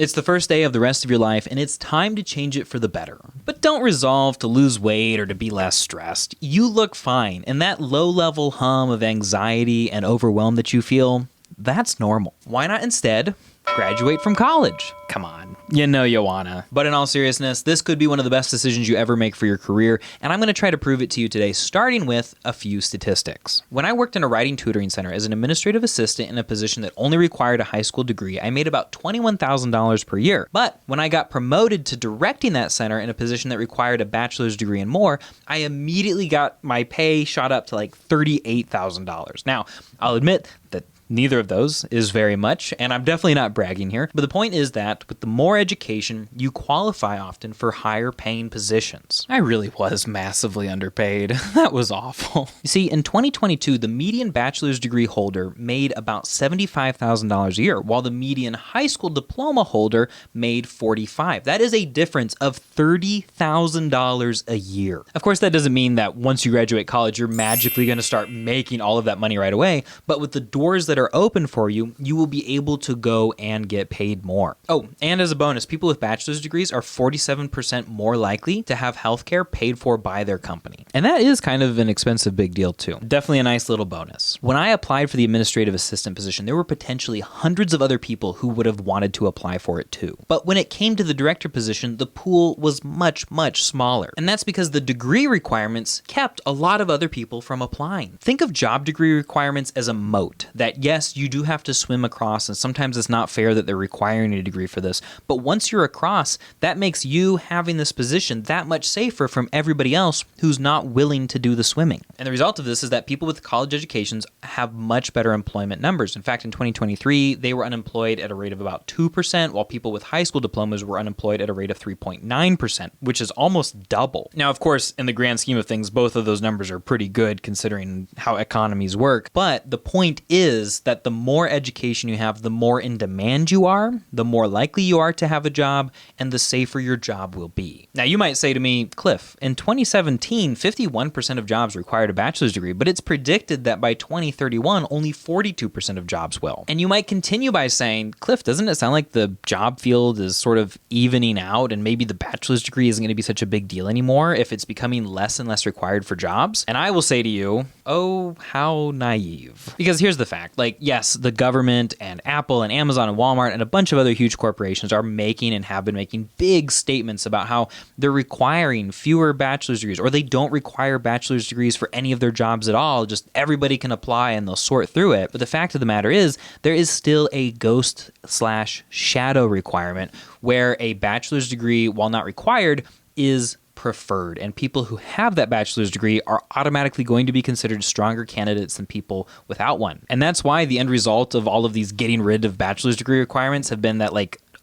It's the first day of the rest of your life, and it's time to change it for the better. But don't resolve to lose weight or to be less stressed. You look fine, and that low-level hum of anxiety and overwhelm that you feel, that's normal. Why not instead graduate from college? Come on, you know you wanna. But in all seriousness, this could be one of the best decisions you ever make for your career, and I'm gonna try to prove it to you today, starting with a few statistics. When I worked in a writing tutoring center as an administrative assistant in a position that only required a high school degree, I made about $21,000 per year. But when I got promoted to directing that center in a position that required a bachelor's degree and more, I immediately got my pay shot up to like $38,000. Now, I'll admit that neither of those is very much, and I'm definitely not bragging here, but the point is that with the more education, you qualify often for higher paying positions. I really was massively underpaid. That was awful. You see, in 2022, the median bachelor's degree holder made about $75,000 a year, while the median high school diploma holder made $45,000. That is a difference of $30,000 a year. Of course, that doesn't mean that once you graduate college, you're magically going to start making all of that money right away, but with the doors that are open for you, you will be able to go and get paid more. Oh, and as a bonus, people with bachelor's degrees are 47% more likely to have healthcare paid for by their company. And that is kind of an expensive big deal too. Definitely a nice little bonus. When I applied for the administrative assistant position, there were potentially hundreds of other people who would have wanted to apply for it too. But when it came to the director position, the pool was much, much smaller. And that's because the degree requirements kept a lot of other people from applying. Think of job degree requirements as a moat that, yes, you do have to swim across, and sometimes it's not fair that they're requiring a degree for this, but once you're across, that makes you having this position that much safer from everybody else who's not willing to do the swimming. And the result of this is that people with college educations have much better employment numbers. In fact, in 2023, they were unemployed at a rate of about 2%, while people with high school diplomas were unemployed at a rate of 3.9%, which is almost double. Now, of course, in the grand scheme of things, both of those numbers are pretty good considering how economies work, but the point is that the more education you have, the more in demand you are, the more likely you are to have a job, and the safer your job will be. Now, you might say to me, Cliff, in 2017, 51% of jobs required a bachelor's degree, but it's predicted that by 2031, only 42% of jobs will. And you might continue by saying, Cliff, doesn't it sound like the job field is sort of evening out and maybe the bachelor's degree isn't going to be such a big deal anymore if it's becoming less and less required for jobs? And I will say to you, oh, how naive. Because here's the fact, yes, the government and Apple and Amazon and Walmart and a bunch of other huge corporations are making and have been making big statements about how they're requiring fewer bachelor's degrees, or they don't require bachelor's degrees for any of their jobs at all. Just everybody can apply and they'll sort through it. But the fact of the matter is, there is still a ghost/shadow requirement where a bachelor's degree, while not required, is preferred, and people who have that bachelor's degree are automatically going to be considered stronger candidates than people without one. And that's why the end result of all of these getting rid of bachelor's degree requirements have been that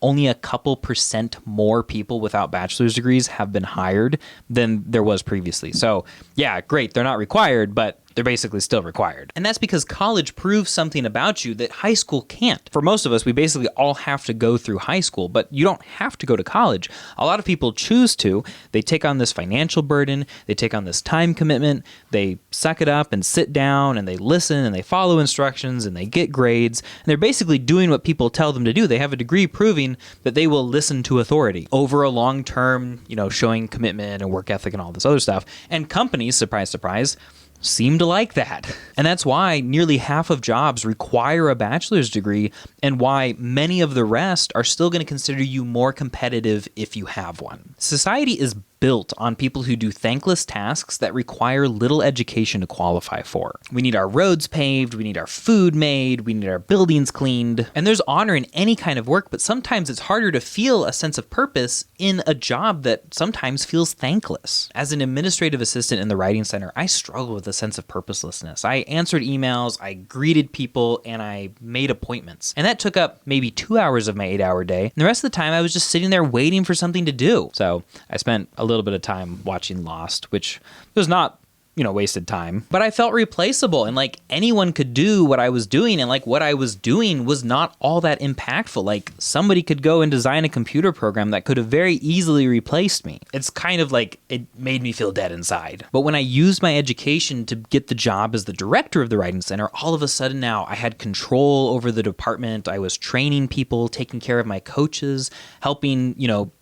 only a couple percent more people without bachelor's degrees have been hired than there was previously. So yeah, great, they're not required, but they're basically still required. And that's because college proves something about you that high school can't. For most of us, we basically all have to go through high school, but you don't have to go to college. A lot of people choose to. They take on this financial burden, they take on this time commitment, they suck it up and sit down and they listen and they follow instructions and they get grades. And they're basically doing what people tell them to do. They have a degree proving that they will listen to authority over a long term, showing commitment and work ethic and all this other stuff. And companies, surprise, surprise, seem to like that. And that's why nearly half of jobs require a bachelor's degree, and why many of the rest are still going to consider you more competitive if you have one. Society is built on people who do thankless tasks that require little education to qualify for. We need our roads paved, we need our food made, we need our buildings cleaned, and there's honor in any kind of work, but sometimes it's harder to feel a sense of purpose in a job that sometimes feels thankless. As an administrative assistant in the writing center, I struggle with a sense of purposelessness. I answered emails, I greeted people, and I made appointments. And that took up maybe 2 hours of my 8-hour day, and the rest of the time I was just sitting there waiting for something to do. So I spent a little bit of time watching Lost, which was not wasted time. But I felt replaceable, and like anyone could do what I was doing, and like what I was doing was not all that impactful. Like somebody could go and design a computer program that could have very easily replaced me. It's kind of like it made me feel dead inside. But when I used my education to get the job as the director of the Writing Center, all of a sudden now I had control over the department. I was training people, taking care of my coaches, helping,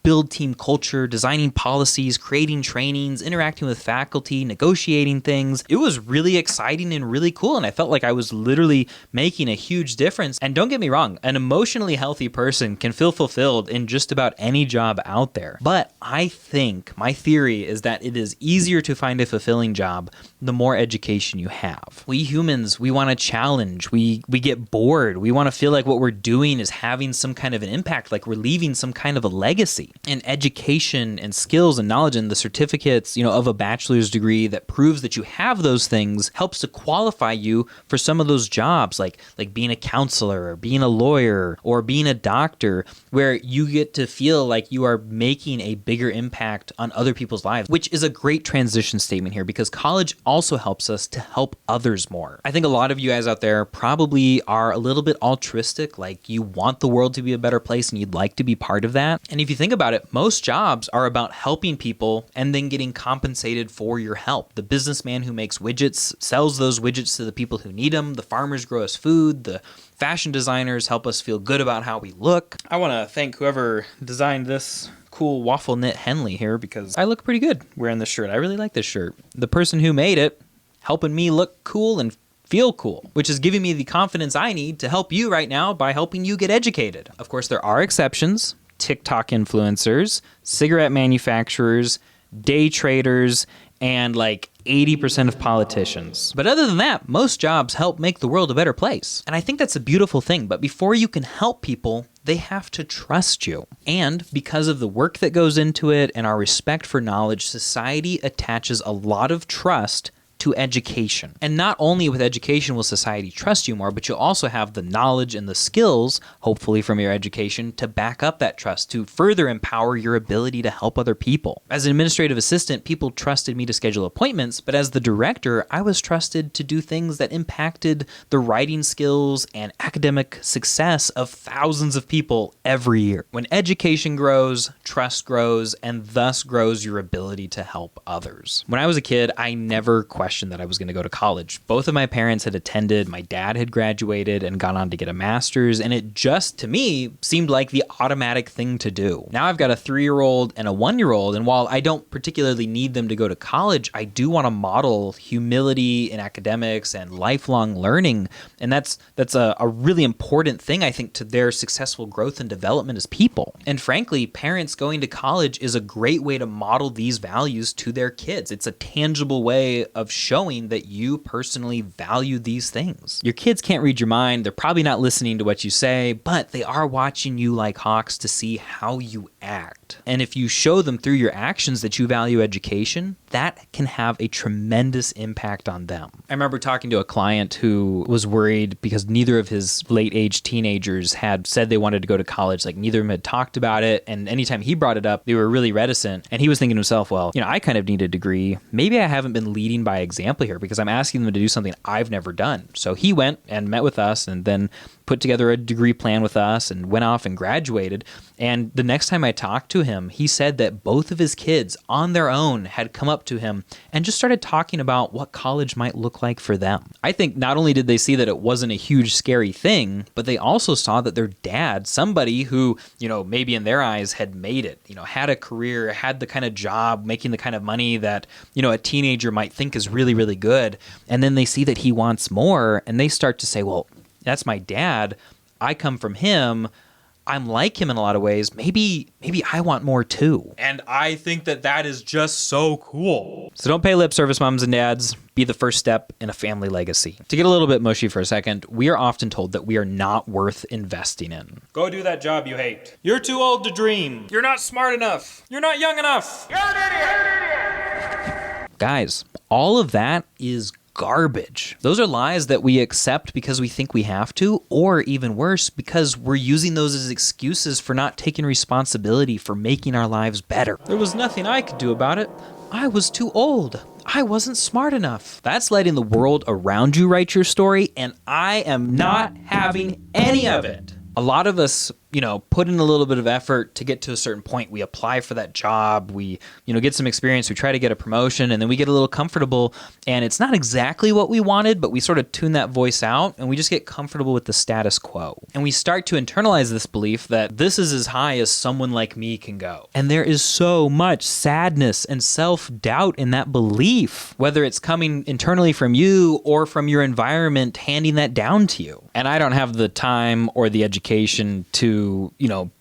build team culture, designing policies, creating trainings, interacting with faculty, negotiating things. It was really exciting and really cool, and I felt like I was literally making a huge difference. And don't get me wrong, an emotionally healthy person can feel fulfilled in just about any job out there. But I think my theory is that it is easier to find a fulfilling job the more education you have. We humans, we want to challenge. We get bored. We want to feel like what we're doing is having some kind of an impact, like we're leaving some kind of a legacy. And education and skills and knowledge and the certificates, of a bachelor's degree that proves that you have those things helps to qualify you for some of those jobs, like being a counselor or being a lawyer or being a doctor, where you get to feel like you are making a bigger impact on other people's lives, which is a great transition statement here because college also helps us to help others more. I think a lot of you guys out there probably are a little bit altruistic, like you want the world to be a better place and you'd like to be part of that. And if you think about it, most jobs are about helping people and then getting compensated for your help. The businessman who makes widgets sells those widgets to the people who need them. The farmers grow us food. The fashion designers help us feel good about how we look. I want to thank whoever designed this cool waffle knit Henley here because I look pretty good wearing this shirt. I really like this shirt. The person who made it helping me look cool and feel cool, which is giving me the confidence I need to help you right now by helping you get educated. Of course, there are exceptions. TikTok influencers, cigarette manufacturers, day traders, and like 80% of politicians. But other than that, most jobs help make the world a better place. And I think that's a beautiful thing. But before you can help people, they have to trust you. And because of the work that goes into it and our respect for knowledge, society attaches a lot of trust to education. And not only with education will society trust you more, but you'll also have the knowledge and the skills, hopefully from your education, to back up that trust, to further empower your ability to help other people. As an administrative assistant, people trusted me to schedule appointments, but as the director, I was trusted to do things that impacted the writing skills and academic success of thousands of people every year. When education grows, trust grows, and thus grows your ability to help others. When I was a kid, I never questioned that I was going to go to college. Both of my parents had attended, my dad had graduated and gone on to get a master's, and it just, to me, seemed like the automatic thing to do. Now I've got a 3-year-old and a 1-year-old, and while I don't particularly need them to go to college, I do want to model humility in academics and lifelong learning, and that's a really important thing, I think, to their successful growth and development as people. And frankly, parents going to college is a great way to model these values to their kids. It's a tangible way of showing that you personally value these things. Your kids can't read your mind. They're probably not listening to what you say, but they are watching you like hawks to see how you act. And if you show them through your actions that you value education, that can have a tremendous impact on them. I remember talking to a client who was worried because neither of his late-age teenagers had said they wanted to go to college. Like neither of them had talked about it. And anytime he brought it up, they were really reticent. And he was thinking to himself, well, I kind of need a degree. Maybe I haven't been leading by example here because I'm asking them to do something I've never done. So he went and met with us and then put together a degree plan with us and went off and graduated. And the next time I talked to him, he said that both of his kids on their own had come up to him and just started talking about what college might look like for them. I think not only did they see that it wasn't a huge scary thing, but they also saw that their dad, somebody who, maybe in their eyes had made it, had a career, had the kind of job, making the kind of money that, a teenager might think is really, really good. And then they see that he wants more and they start to say, well, that's my dad. I come from him. I'm like him in a lot of ways. Maybe I want more too. And I think that is just so cool. So don't pay lip service, moms and dads. Be the first step in a family legacy. To get a little bit mushy for a second, we are often told that we are not worth investing in. Go do that job you hate. You're too old to dream. You're not smart enough. You're not young enough. You're an idiot. Guys, all of that is garbage. Those are lies that we accept because we think we have to, or even worse, because we're using those as excuses for not taking responsibility for making our lives better. There was nothing I could do about it. I was too old. I wasn't smart enough. That's letting the world around you write your story, and I am not having any of it. A lot of us, put in a little bit of effort to get to a certain point. We apply for that job, we, get some experience, we try to get a promotion, and then we get a little comfortable, and it's not exactly what we wanted, but we sort of tune that voice out, and we just get comfortable with the status quo. And we start to internalize this belief that this is as high as someone like me can go. And there is so much sadness and self-doubt in that belief, whether it's coming internally from you or from your environment handing that down to you. And I don't have the time or the education to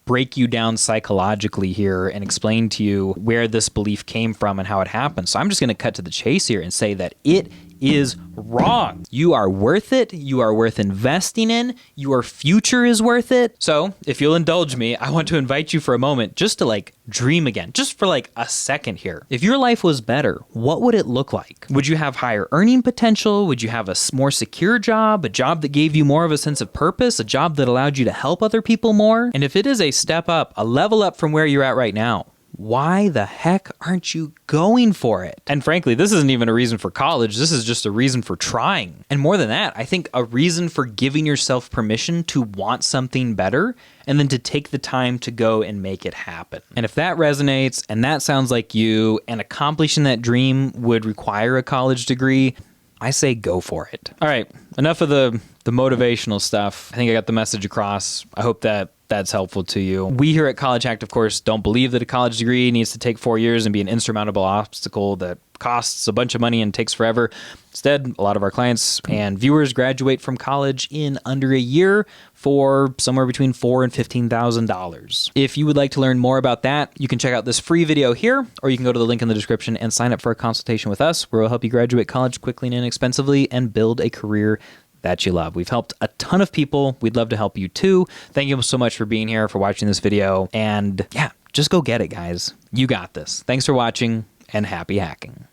break you down psychologically here and explain to you where this belief came from and how it happened. So I'm just going to cut to the chase here and say that it is wrong. You are worth it. You are worth investing in. Your future is worth it. So if you'll indulge me, I want to invite you for a moment just to dream again, just for a second here. If your life was better, what would it look like? Would you have higher earning potential? Would you have a more secure job, a job that gave you more of a sense of purpose, a job that allowed you to help other people more? And if it is a step up, a level up from where you're at right now, why the heck aren't you going for it? And frankly, this isn't even a reason for college. This is just a reason for trying. And more than that, I think a reason for giving yourself permission to want something better and then to take the time to go and make it happen. And if that resonates and that sounds like you and accomplishing that dream would require a college degree, I say go for it. All right, enough of the motivational stuff. I think I got the message across. I hope that's helpful to you. We here at College Hacked, of course, don't believe that a college degree needs to take 4 years and be an insurmountable obstacle that costs a bunch of money and takes forever. Instead, a lot of our clients and viewers graduate from college in under a year for somewhere between $4,000 and $15,000. If you would like to learn more about that, you can check out this free video here, or you can go to the link in the description and sign up for a consultation with us, where we'll help you graduate college quickly and inexpensively and build a career that you love. We've helped a ton of people. We'd love to help you too. Thank you so much for being here, for watching this video. And yeah, just go get it, guys. You got this. Thanks for watching and happy hacking.